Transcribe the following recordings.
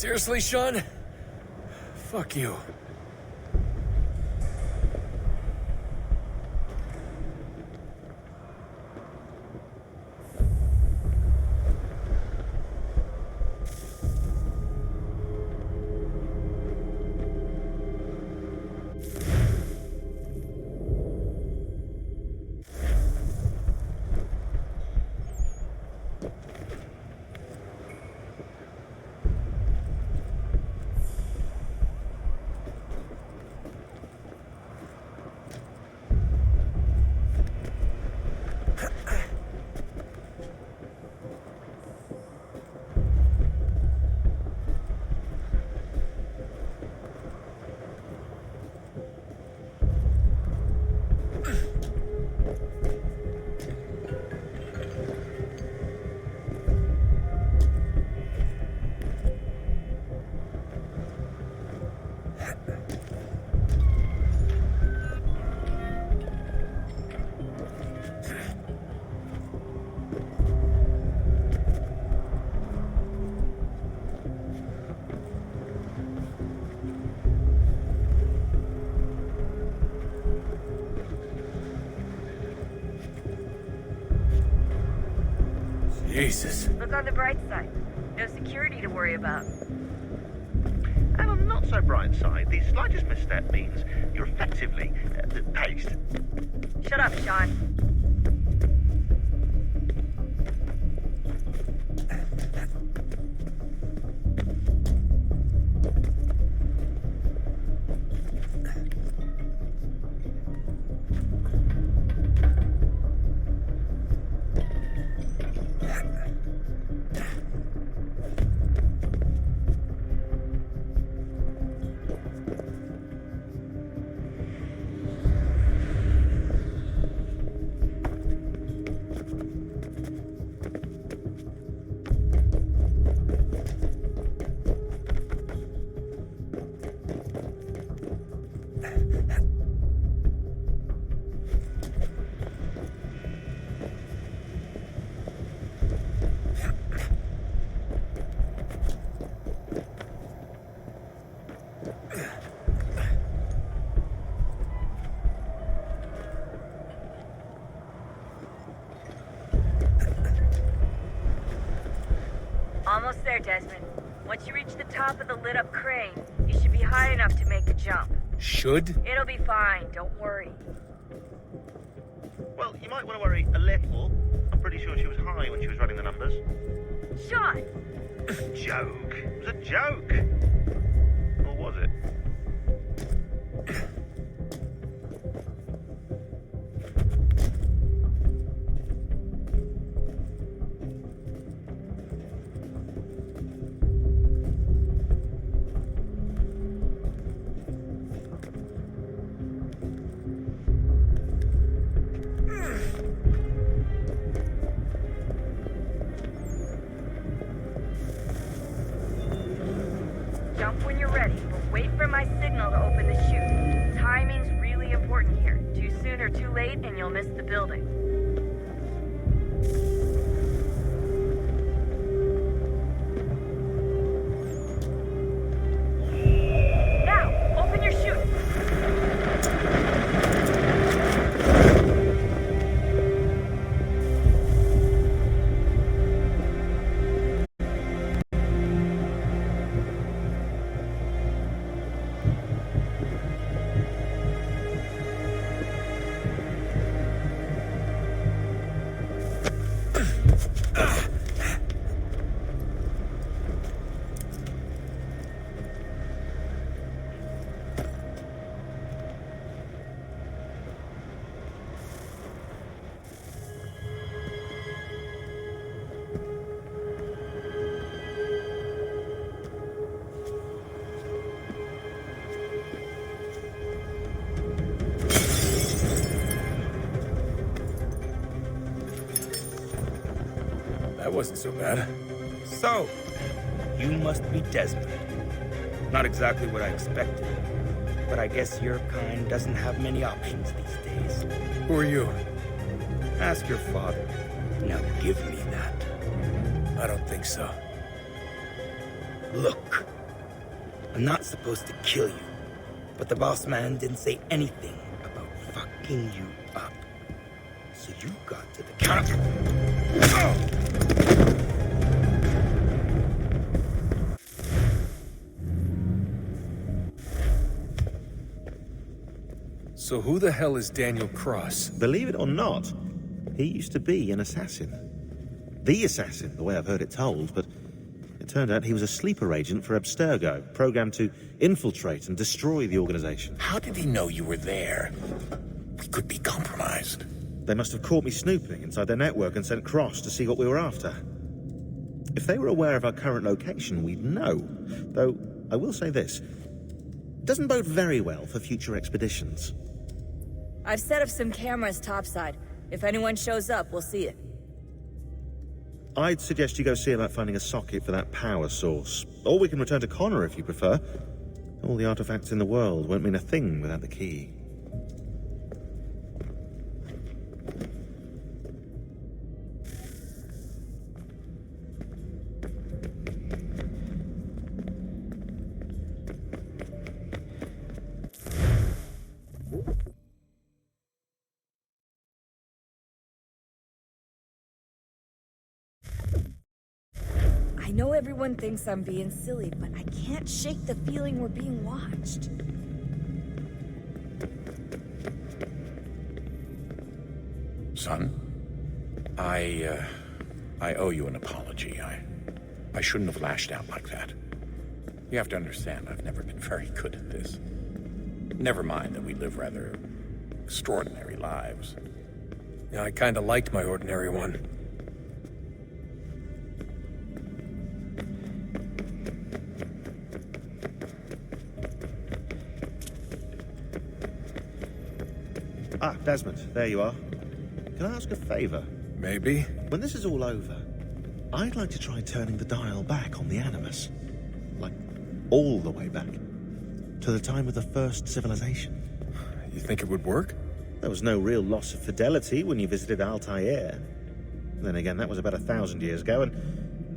Seriously, Sean? Fuck you. Jesus. Look on the bright side. No security to worry about. And on the not so bright side, the slightest misstep means you're effectively paced. Shut up, Sean. Almost there, Desmond. Once you reach the top of the lit-up crane, you should be high enough to make the jump. Should? It'll be fine, don't worry. Well, you might want to worry a little. I'm pretty sure she was high when she was running the numbers. Sean! Joke. It was a joke. Or was it? Jump when you're ready, but wait for my signal to open the chute. Timing's really important here. Too soon or too late, and you'll miss the building. Now, open your chute. That wasn't so bad. So, you must be Desmond. Not exactly what I expected, but I guess your kind doesn't have many options these days. Who are you? Ask your father. Now give me that. I don't think so. Look, I'm not supposed to kill you, but the boss man didn't say anything about fucking you up. So you got to the counter. So who the hell is Daniel Cross? Believe it or not, he used to be an assassin. The assassin, the way I've heard it told, but it turned out he was a sleeper agent for Abstergo, programmed to infiltrate and destroy the organization. How did he know you were there? We could be compromised. They must have caught me snooping inside their network and sent Cross to see what we were after. If they were aware of our current location, we'd know. Though, I will say this. It doesn't bode very well for future expeditions. I've set up some cameras topside. If anyone shows up, we'll see it. I'd suggest you go see about finding a socket for that power source. Or we can return to Connor if you prefer. All the artifacts in the world won't mean a thing without the key. I know everyone thinks I'm being silly, but I can't shake the feeling we're being watched. Son, I owe you an apology. I shouldn't have lashed out like that. You have to understand, I've never been very good at this. Never mind that we live rather extraordinary lives. Yeah, I kinda liked my ordinary one. Ah, Desmond, there you are. Can I ask a favor? Maybe. When this is all over, I'd like to try turning the dial back on the Animus. Like, all the way back. To the time of the first civilization. You think it would work? There was no real loss of fidelity when you visited Altair. Then again, that was about 1,000 years ago, and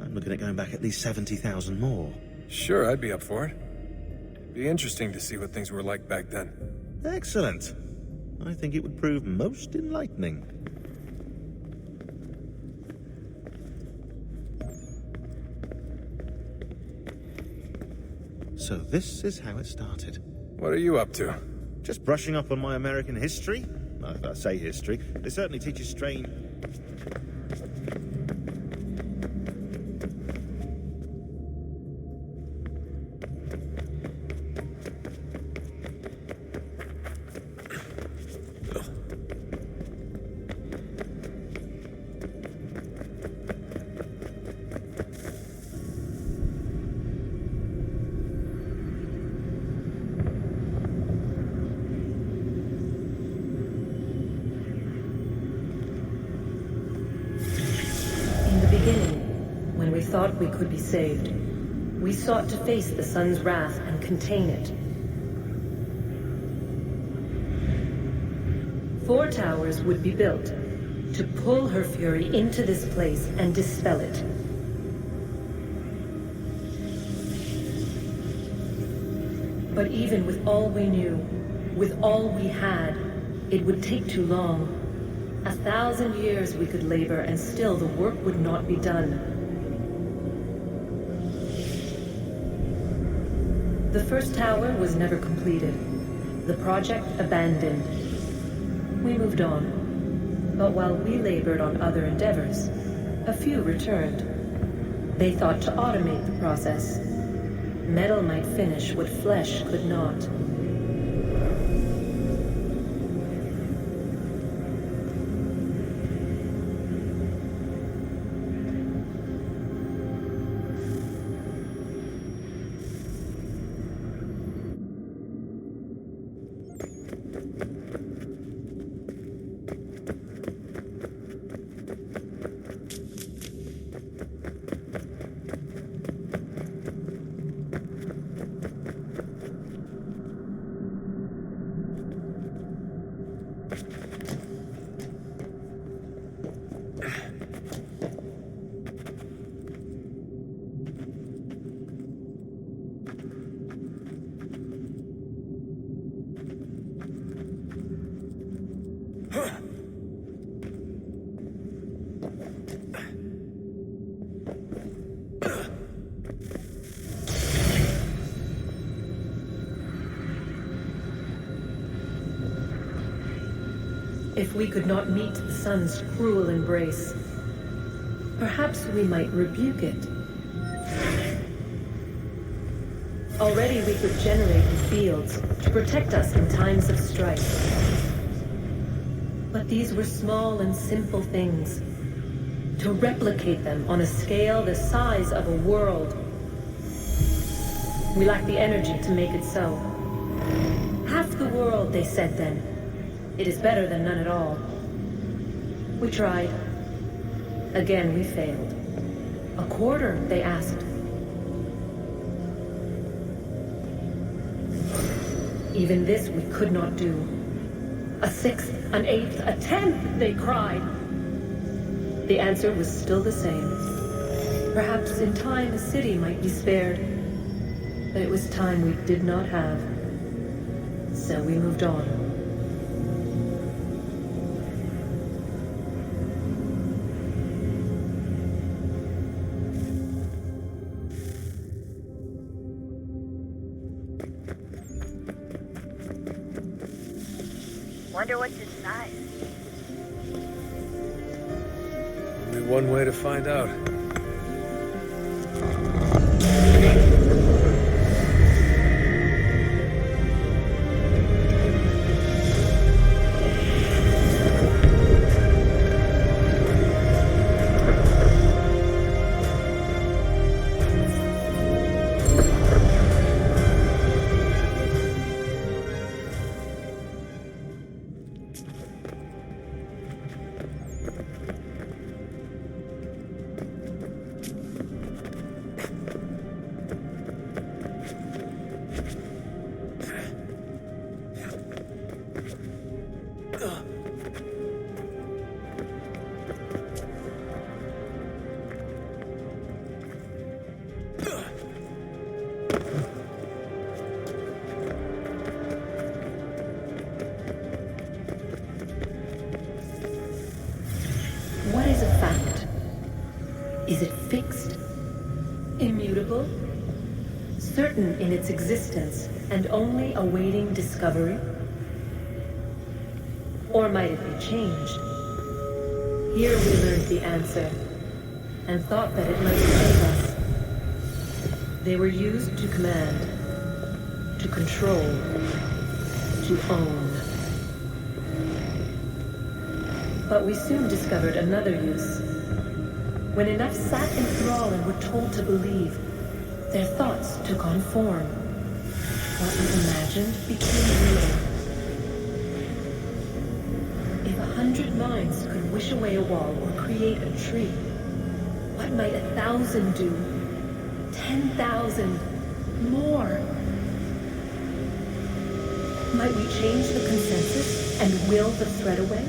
I'm looking at going back at least 70,000 more. Sure, I'd be up for it. Be interesting to see what things were like back then. Excellent. I think it would prove most enlightening. So this is how it started. What are you up to? Just brushing up on my American history. I say history. They certainly teach you strange... When we thought we could be saved, we sought to face the sun's wrath and contain it. 4 towers would be built to pull her fury into this place and dispel it. But even with all we knew, with all we had, it would take too long. 1,000 years we could labor and still the work would not be done. The first tower was never completed. The project abandoned. We moved on. But while we labored on other endeavors, a few returned. They thought to automate the process. Metal might finish what flesh could not. If we could not meet the sun's cruel embrace, perhaps we might rebuke it. Already we could generate the fields to protect us in times of strife. But these were small and simple things. To replicate them on a scale the size of a world, we lack the energy to make it so. Half the world, they said then. It is better than none at all. We tried. Again, we failed. A quarter, they asked. Even this we could not do. A sixth, an eighth, a tenth, they cried. The answer was still the same. Perhaps in time a city might be spared. But it was time we did not have. So we moved on. Wonder what's inside. Only one way to find out. What is a fact? Is it fixed? Immutable? Certain in its existence and only awaiting discovery? Or might it be changed? Here we learned the answer and thought that it might save us. They were used to command, to control, to own. But we soon discovered another use. When enough sat in thrall and were told to believe, their thoughts took on form. What was imagined became real. If 100 minds could wish away a wall or create a tree, what might 1,000 do? 10,000? More? Might we change the consensus and will the thread away?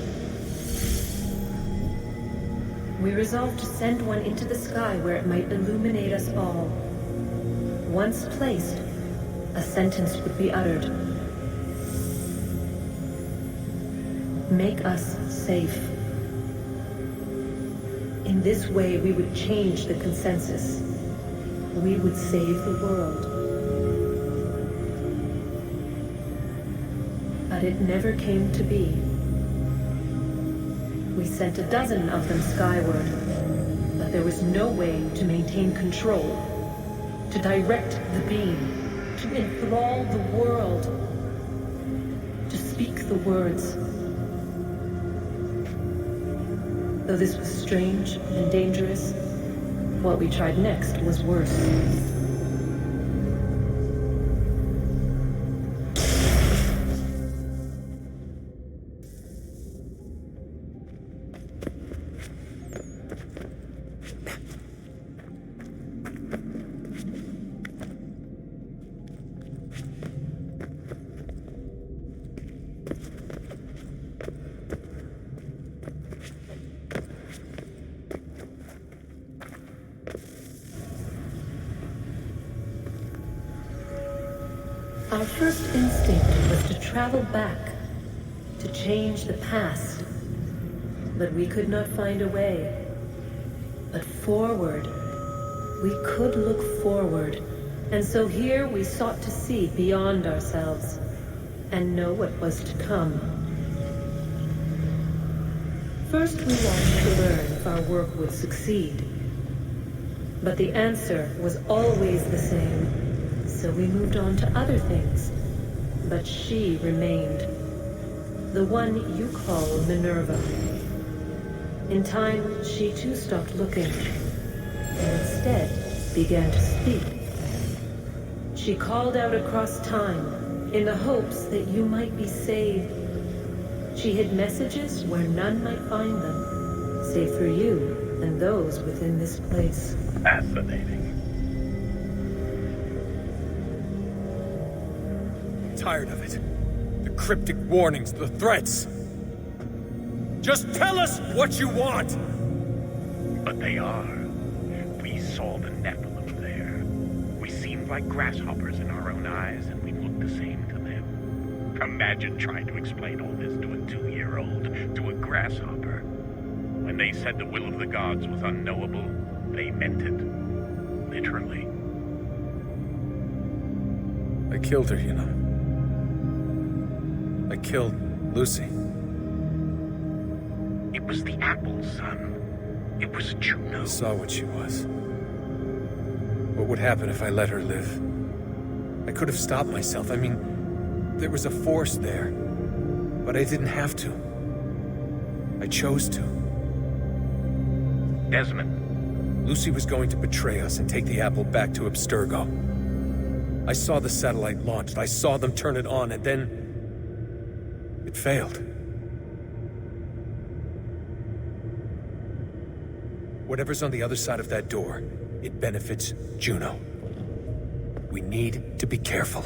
We resolved to send one into the sky where it might illuminate us all. Once placed, a sentence would be uttered. Make us safe. In this way, we would change the consensus. We would save the world. But it never came to be. We sent a dozen of them skyward, but there was no way to maintain control, to direct the beam, to enthrall the world, to speak the words. Though this was strange and dangerous, what we tried next was worse. Our first instinct was to travel back, to change the past, but we could not find a way. But forward, we could look forward, and so here we sought to see beyond ourselves and know what was to come. First, we wanted to learn if our work would succeed. But the answer was always the same, so we moved on to other things. But she remained. The one you call Minerva. In time, she too stopped looking, and instead began to speak. She called out across time, in the hopes that you might be saved. She hid messages where none might find them, save for you and those within this place. Fascinating. Tired of it. The cryptic warnings, the threats. Just tell us what you want! But they are. We saw the Nephilim there. We seemed like grasshoppers in our own eyes, and we looked the same to them. Imagine trying to explain all this to a 2-year-old, to a grasshopper. When they said the will of the gods was unknowable, they meant it. Literally. I killed her, you know. I killed Lucy. It was the apple, son. It was Juno. I saw what she was. What would happen if I let her live? I could have stopped myself. I mean, there was a force there. But I didn't have to. I chose to. Desmond. Lucy was going to betray us and take the apple back to Abstergo. I saw the satellite launched. I saw them turn it on, and then it failed. Whatever's on the other side of that door, it benefits Juno. We need to be careful.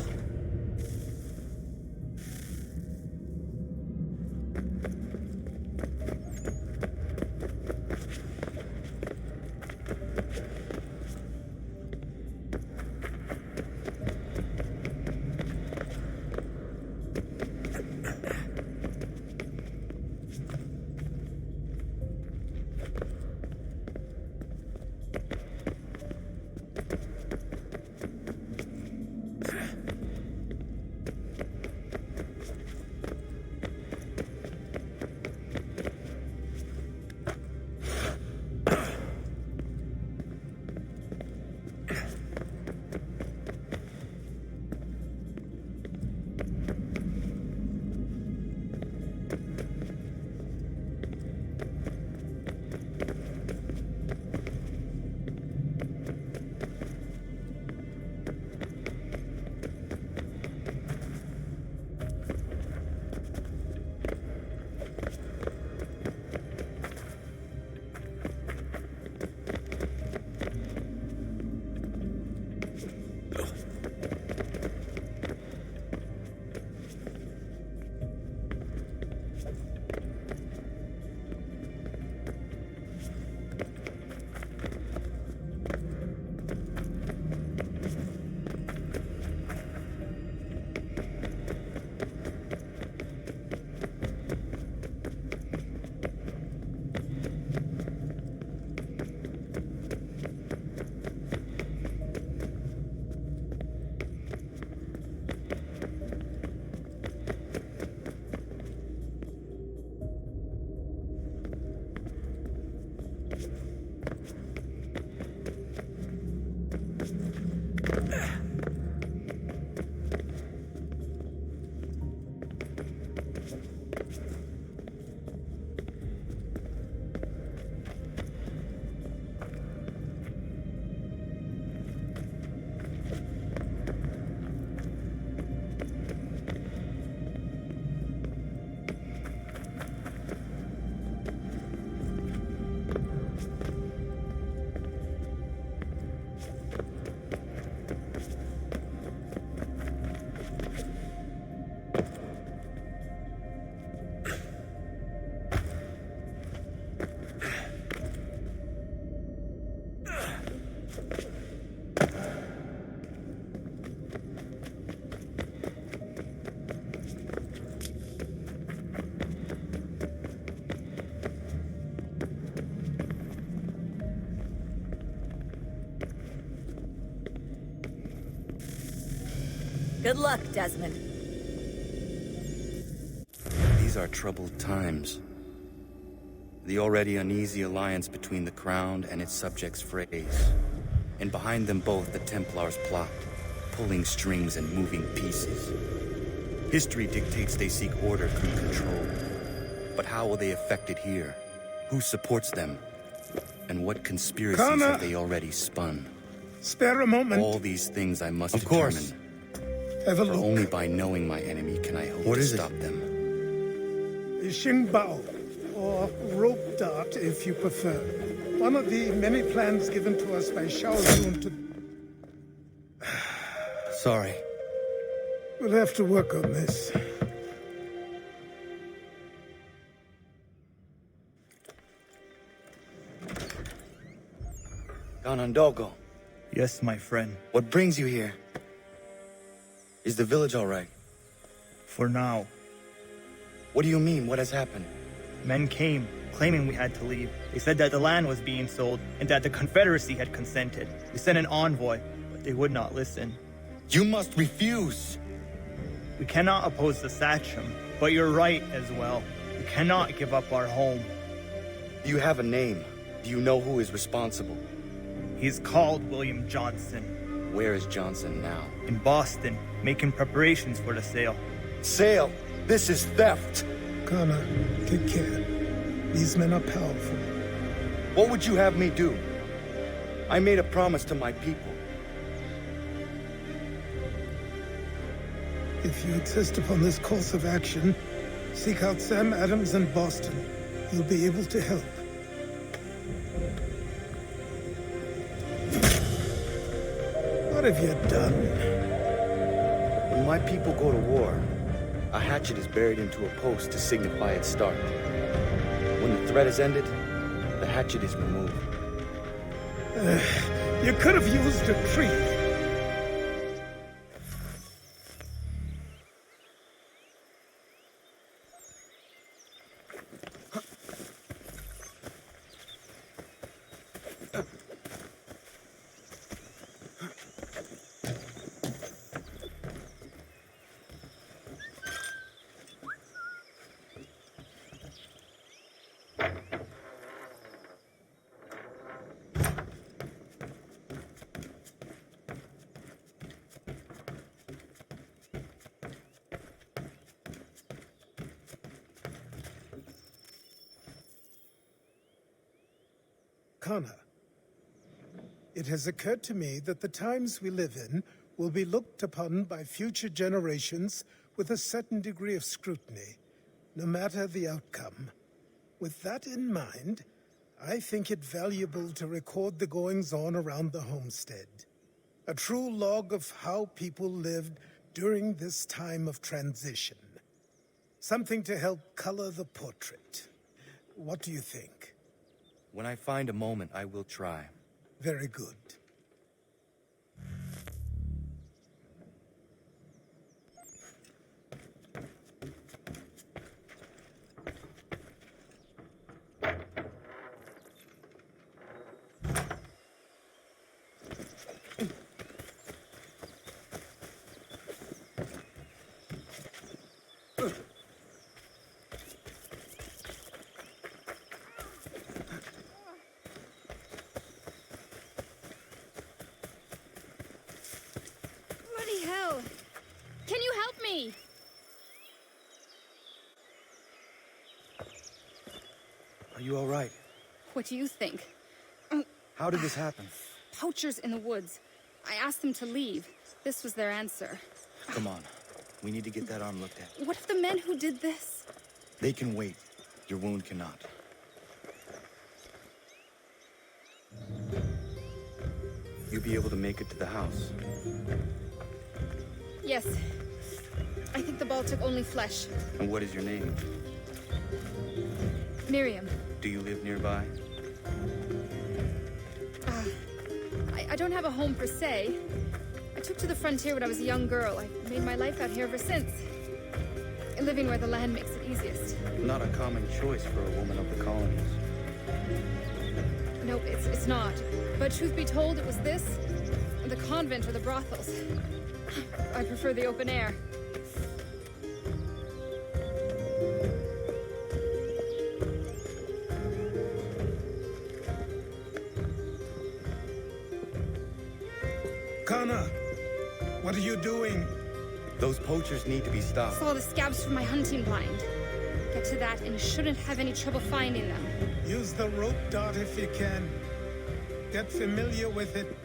Good luck, Desmond. These are troubled times. The already uneasy alliance between the Crown and its subjects frays. And behind them both the Templars plot, pulling strings and moving pieces. History dictates they seek order through control. But how will they affect it here? Who supports them? And what conspiracies Connor! have they already spun? Spare a moment. All these things I must Of determine. course. Have a For look. only by knowing my enemy can I hope What to is it? stop them. The Xingbao, or rope dart if you prefer. One of the many plans given to us by Shao Zun to... Sorry. We'll have to work on this. Ganondogo, Yes, my friend. what brings you here? Is the village all right? For now, What do you mean? What has happened? men came, claiming we had to leave. They said that the land was being sold and that the Confederacy had consented. We sent an envoy, but they would not listen. You must refuse! We cannot oppose the Sachem, but you're right as well. We cannot give up our home. Do you have a name? Do you know who is responsible? He's called William Johnson, Where is Johnson now? in Boston, making preparations for the sale. Sale! This is theft! Connor, take care. These men are powerful. What would you have me do? I made a promise to my people. If you insist upon this course of action, seek out Sam Adams in Boston. He'll be able to help. What have you done? When my people go to war, a hatchet is buried into a post to signify its start. When the threat is ended, the hatchet is removed. You could have used a tree. Connor, it has occurred to me that the times we live in will be looked upon by future generations with a certain degree of scrutiny, no matter the outcome. With that in mind, I think it valuable to record the goings-on around the homestead. A true log of how people lived during this time of transition. Something to help color the portrait. What do you think? When I find a moment, I will try. Very good. Bloody hell! Can you help me? Are you all right? What do you think? How did this happen? Poachers in the woods. I asked them to leave. This was their answer. Come on. We need to get that arm looked at. What if the men who did this? They can wait. Your wound cannot. You'll be able to make it to the house. Yes. I think the ball took only flesh. And what is your name? Miriam. Do you live nearby? I don't have a home per se. I took to the frontier when I was a young girl. I've made my life out here ever since. Living where the land makes it easiest. Not a common choice for a woman of the colonies. No, it's not. But truth be told, it was this, the convent or the brothels. I prefer the open air. Connor, what are you doing? Those poachers need to be stopped. Saw the scabs from my hunting blind. Get to that and you shouldn't have any trouble finding them. Use the rope dart if you can. Get familiar with it.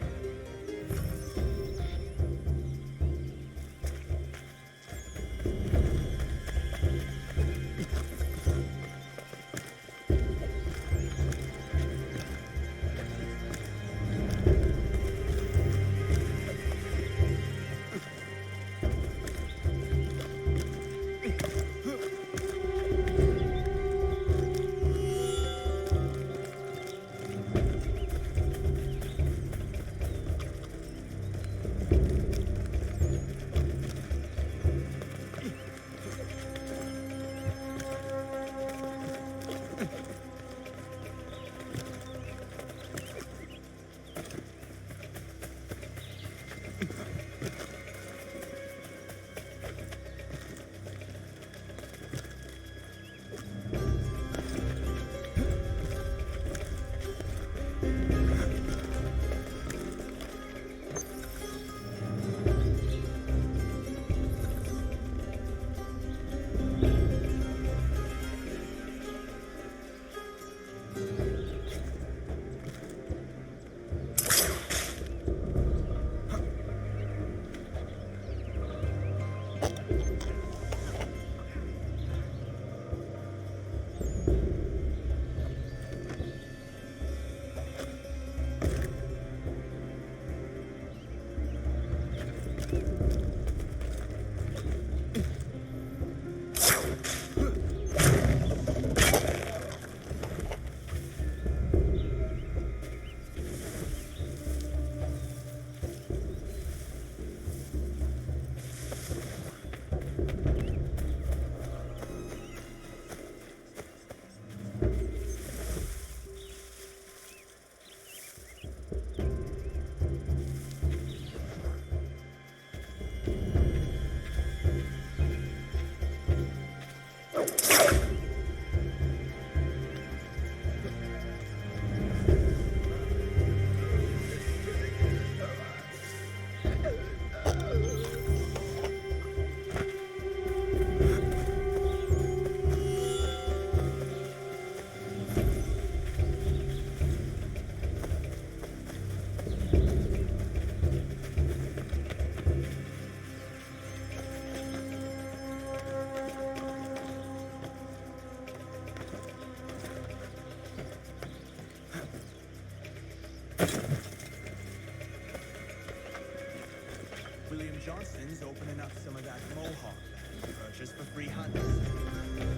Johnson's opening up some of that Mohawk land to purchase for free hunts.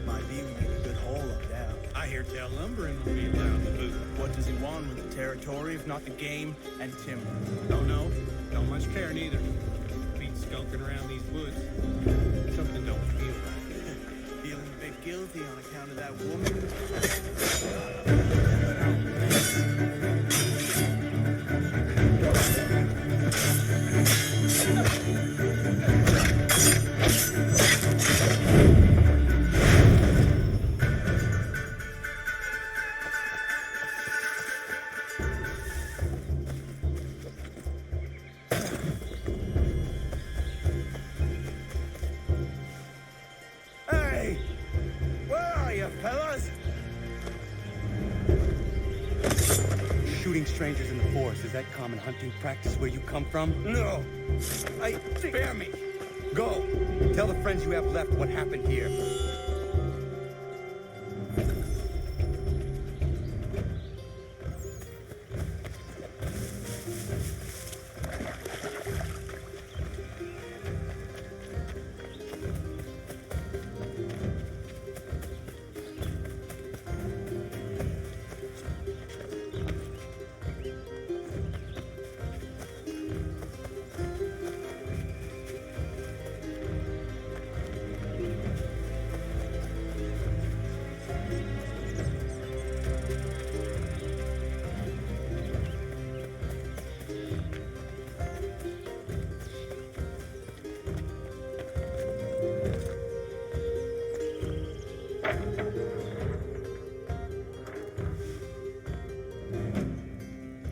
Might be we make a good haul up there. I hear tell lumbering will be allowed to move. What does he want with the territory if not the game and timber? Don't know. Don't much care neither. Been skulking around these woods. Something don't feel right. Feeling a bit guilty on account of that woman? Shooting strangers in the forest, is that common hunting practice where you come from? No. Spare me. Go. Tell the friends you have left what happened here.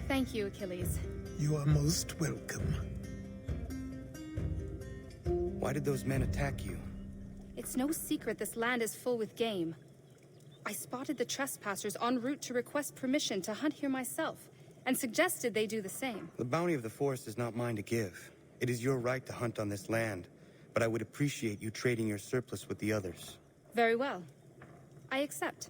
Thank you, Achilles. You are most welcome. Why did those men attack you? It's no secret this land is full with game. I spotted the trespassers en route to request permission to hunt here myself, and suggested they do the same. The bounty of the forest is not mine to give. It is your right to hunt on this land, but I would appreciate you trading your surplus with the others. Very well. I accept.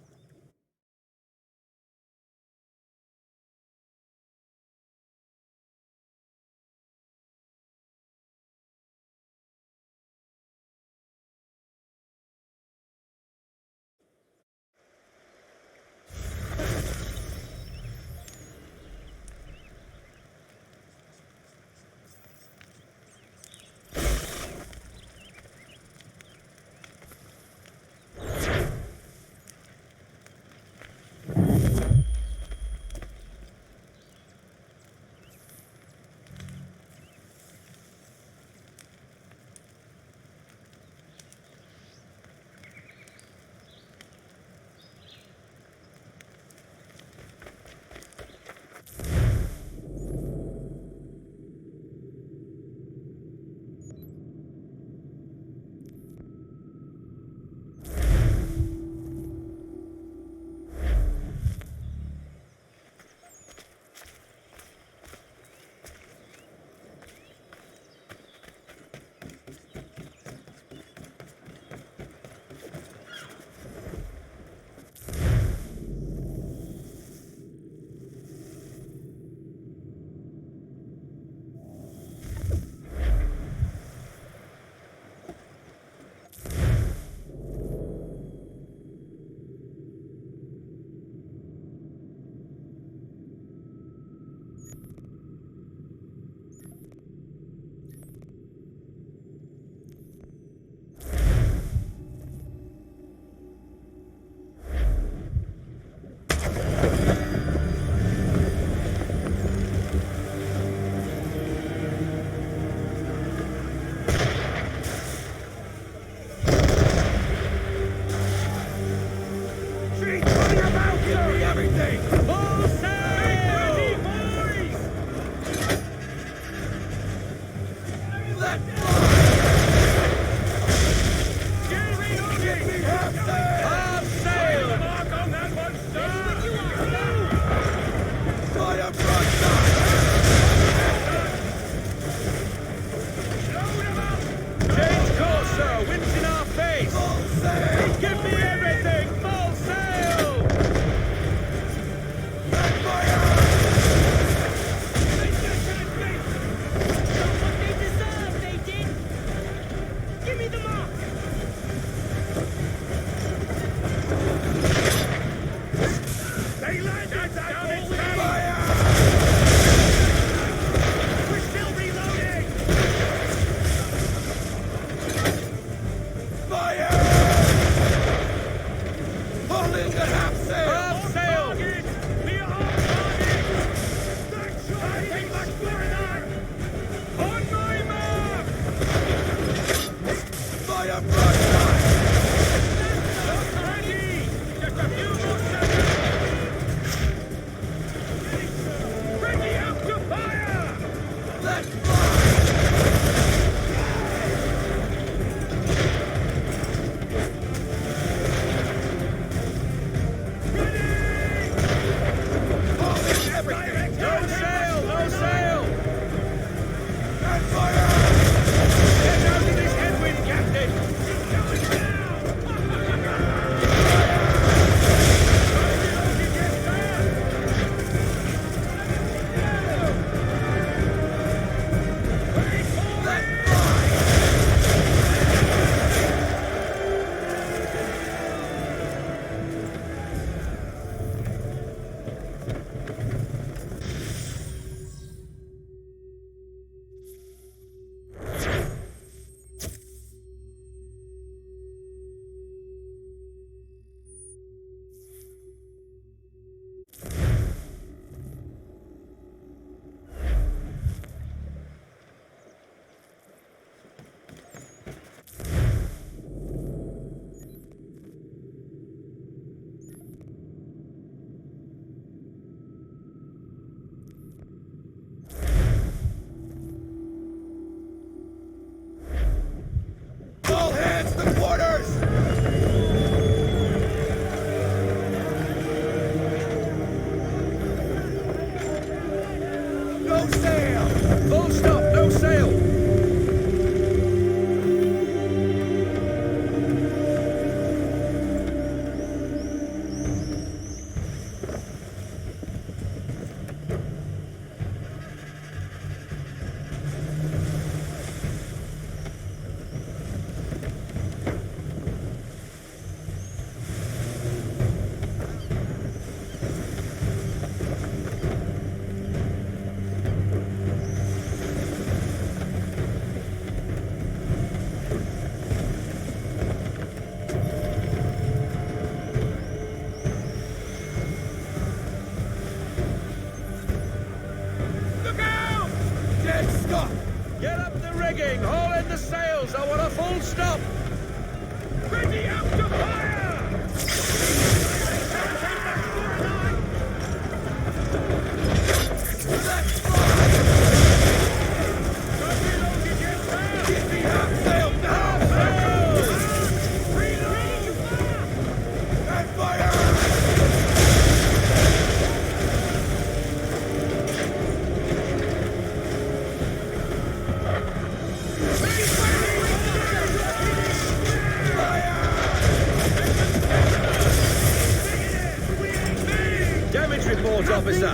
report, officer.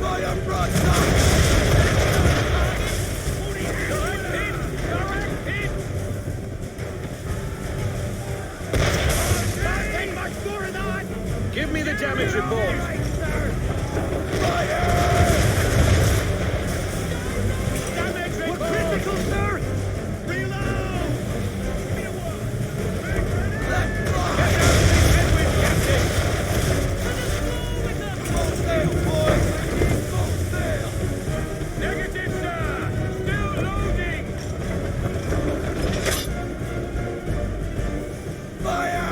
Fire broadside! Give me the damage report. Fire! Damage report! We're critical, sir! Reload! Left block! Get out of this headwind, Captain! Full sail, boys! Full sail! Negative, sir! Still loading! Fire!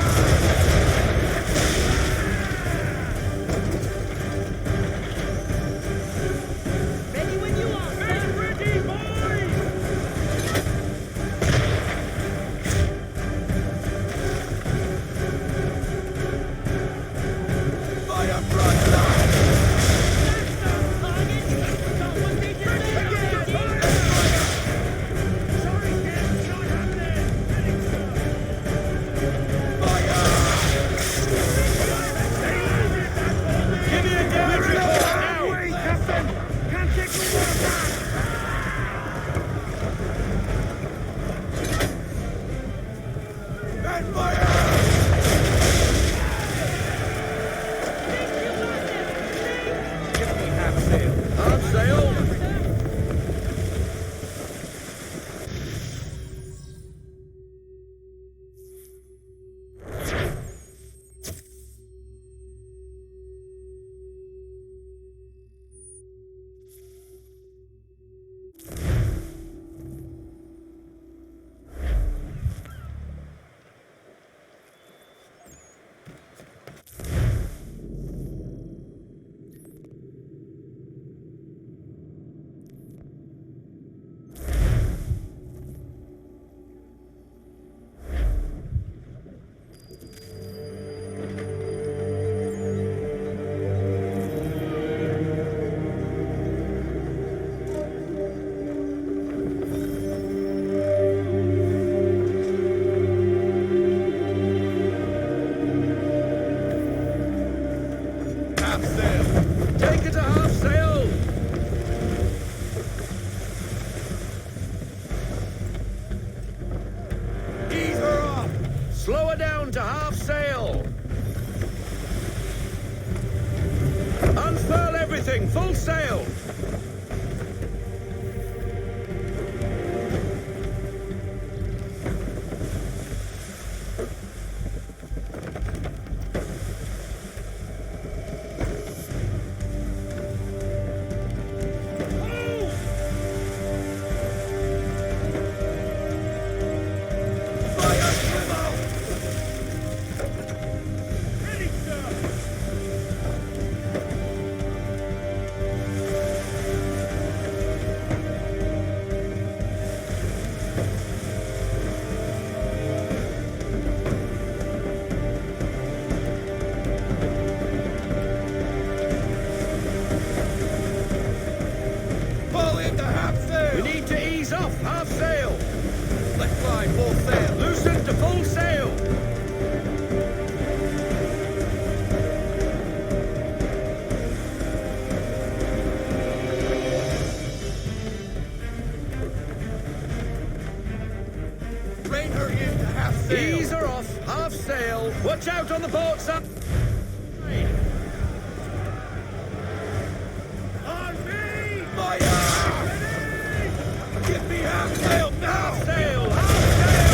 To half sail. Unfurl everything, full sail. Ease her off, half sail. Watch out on the port side. On me! Fire! Ready! Give me half sail now! Half sail! Half sail!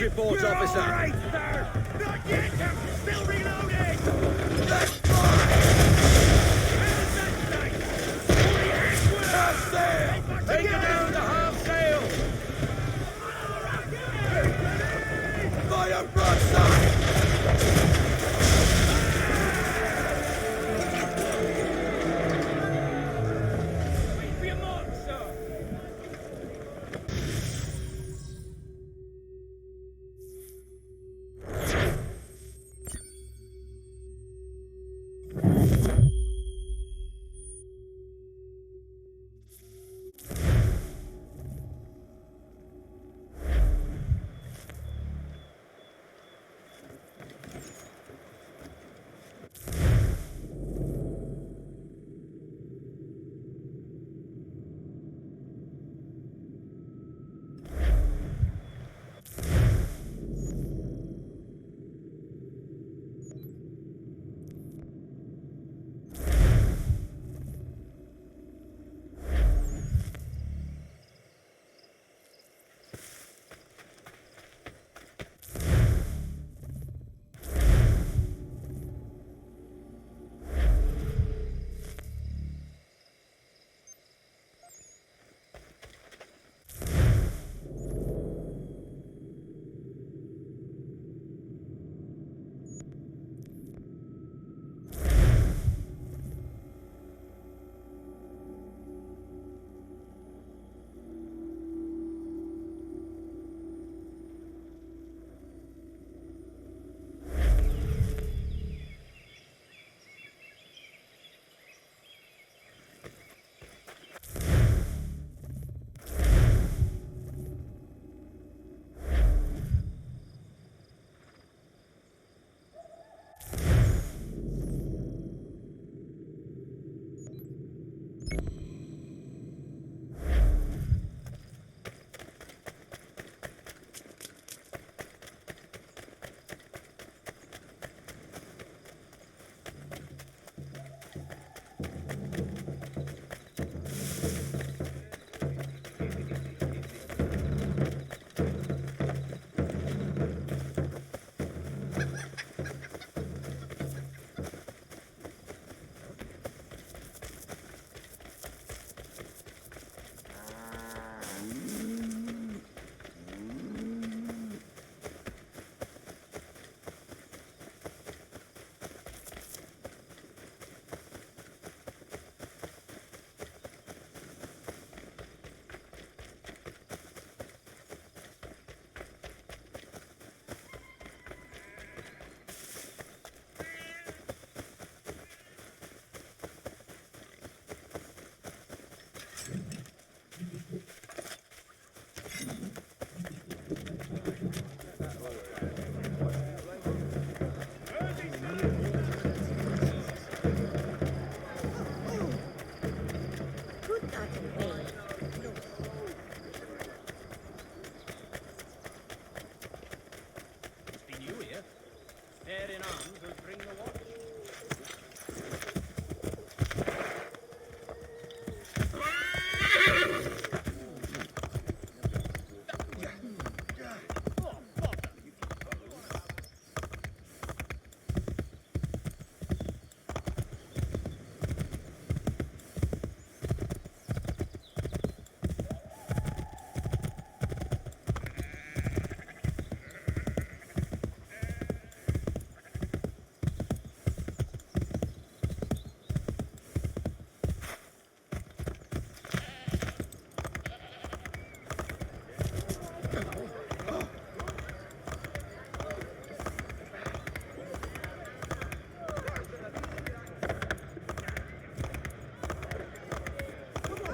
report, officer. All right, sir. Not yet. I'm still reloading. That's fine! Half sail! Take it down to half sail! Fire broadside! Wait for your mark, sir.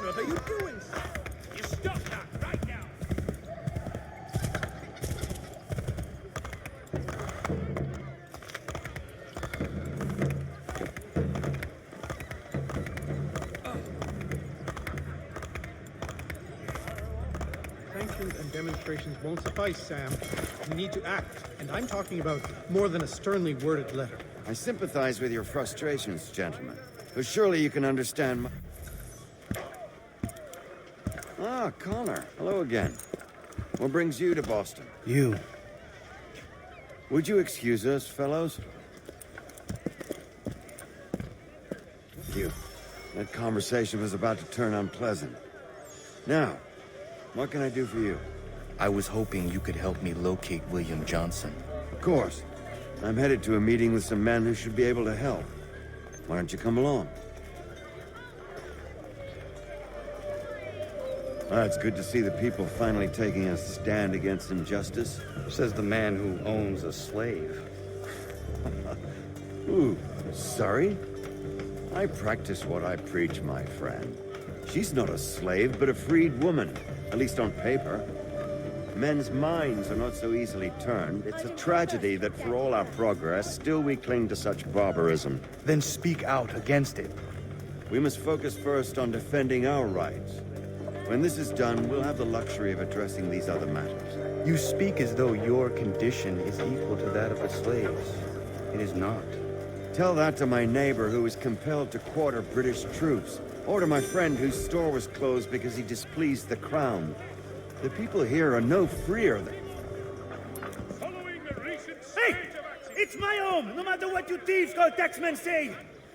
What are you doing, sir? You stop that right now! Sanctions and demonstrations won't suffice, Sam. We need to act, and I'm talking about more than a sternly worded letter. I sympathize with your frustrations, gentlemen. But surely you can understand my... Ah, Connor. Hello again. What brings you to Boston? You. Would you excuse us, fellows? Thank you. That conversation was about to turn unpleasant. Now, what can I do for you? I was hoping you could help me locate William Johnson. Of course. I'm headed to a meeting with some men who should be able to help. Why don't you come along? It's good to see the people finally taking a stand against injustice. Says the man who owns a slave. Ooh, sorry? I practice what I preach, my friend. She's not a slave, but a freed woman, at least on paper. Men's minds are not so easily turned. It's a tragedy that for all our progress, still we cling to such barbarism. Then speak out against it. We must focus first on defending our rights. When this is done, we'll have the luxury of addressing these other matters. You speak as though your condition is equal to that of a slave's. It is not. Tell that to my neighbor who was compelled to quarter British troops, or to my friend whose store was closed because he displeased the crown. The people here are no freer than... Hey! It's my home, no matter what you thieves called taxmen say!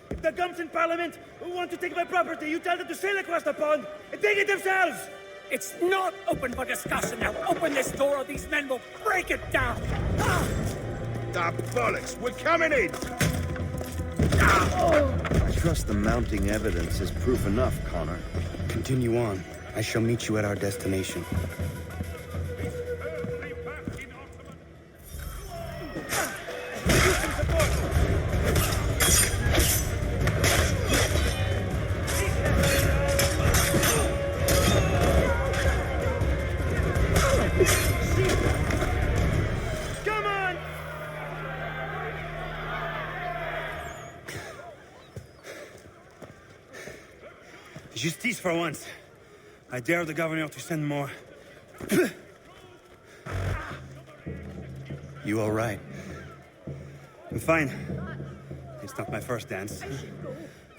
If the gums in Parliament want to take my property, you tell them to sail across the pond and take it themselves! It's not open for discussion now. Open this door or these men will break it down. Ah! bollocks! We're coming in! I trust the mounting evidence is proof enough, Connor. Continue on. I shall meet you at our destination. Come on! Justice for once. I dare the governor to send more. You all right? I'm fine. It's not my first dance.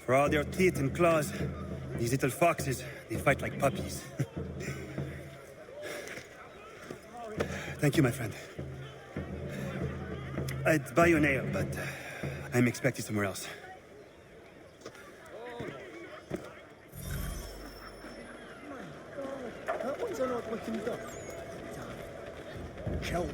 For all their teeth and claws, these little foxes, they fight like puppies. Thank you, my friend. I'd buy you an ale, but I'm expected somewhere else. That one's an odd-looking duck. Kill.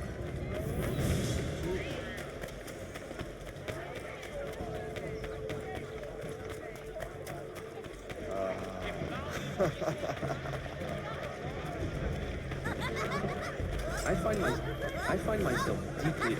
I find myself deeply...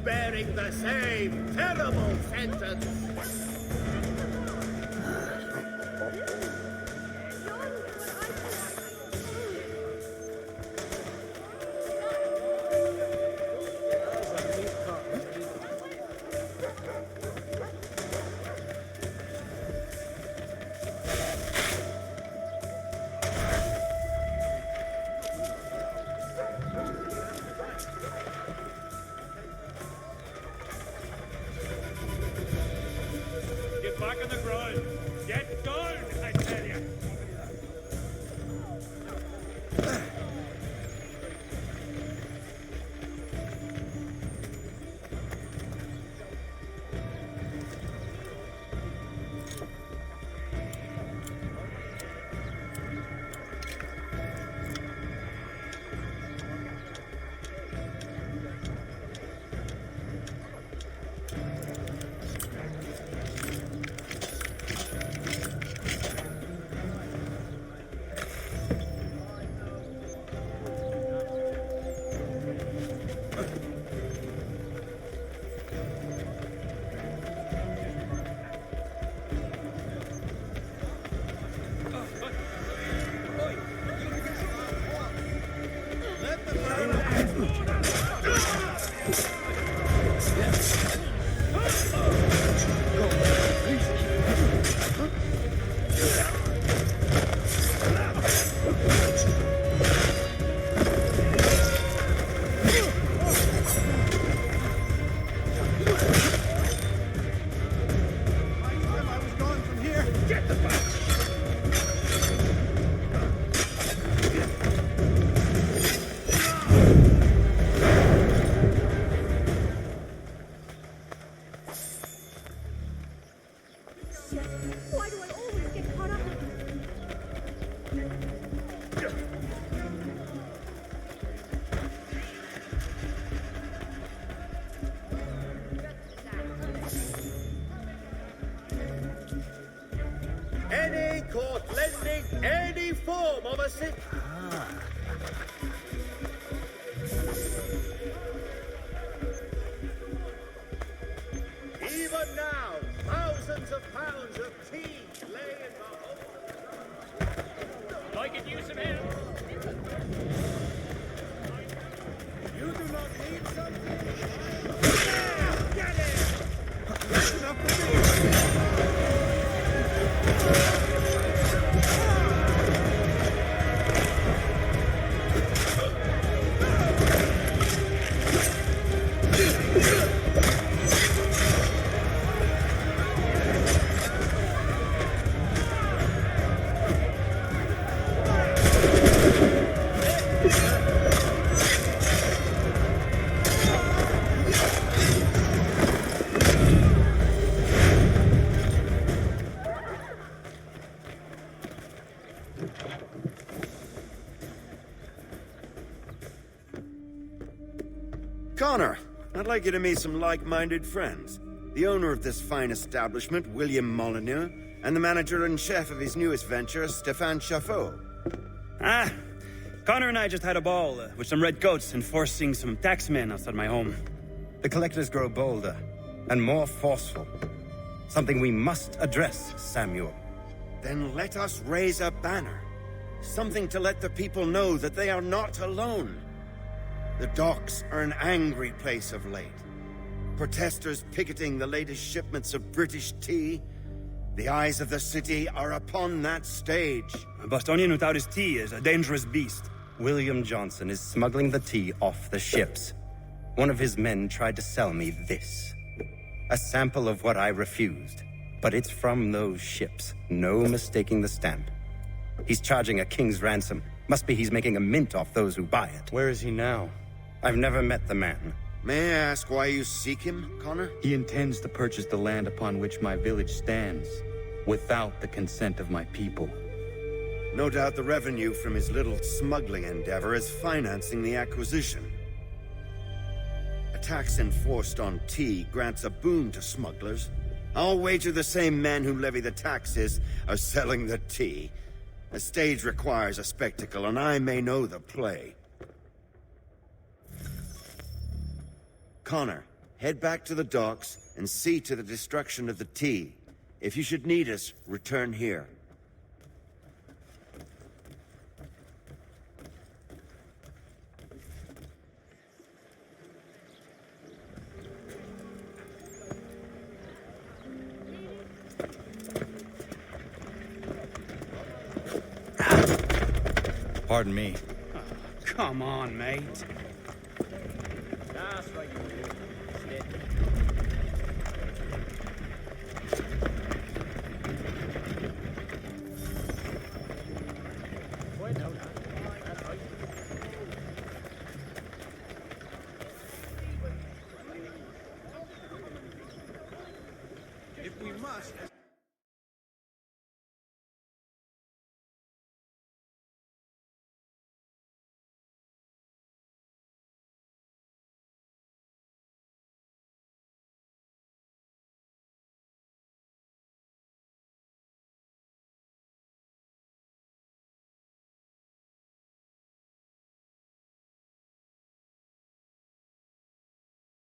bearing the same terrible sentence. Get back on the ground. Get down, I tell you. Why do I always get caught up? Any court lending any form of assistance. Even now, thousands of pounds of tea lay in the hold. I could use some help. You do not need something. Connor, I'd like you to meet some like-minded friends. The owner of this fine establishment, William Molyneux, and the manager and chef of his newest venture, Stéphane Chaffeau. Ah, Connor and I just had a ball with some red coats enforcing some taxmen outside my home. The collectors grow bolder and more forceful. Something we must address, Samuel. Then let us raise a banner. Something to let the people know that they are not alone. The docks are an angry place of late. Protesters picketing the latest shipments of British tea. The eyes of the city are upon that stage. A Bostonian without his tea is a dangerous beast. William Johnson is smuggling the tea off the ships. One of his men tried to sell me this. A sample of what I refused. But it's from those ships. No mistaking the stamp. He's charging a king's ransom. Must be he's making a mint off those who buy it. Where is he now? I've never met the man. May I ask why you seek him, Connor? He intends to purchase the land upon which my village stands, without the consent of my people. No doubt the revenue from his little smuggling endeavor is financing the acquisition. A tax enforced on tea grants a boon to smugglers. I'll wager the same men who levy the taxes are selling the tea. A stage requires a spectacle, and I may know the play. Connor, Head back to the docks and see to the destruction of the T. If you should need us, return here. Pardon me. Oh, come on, mate. That's right, If we must,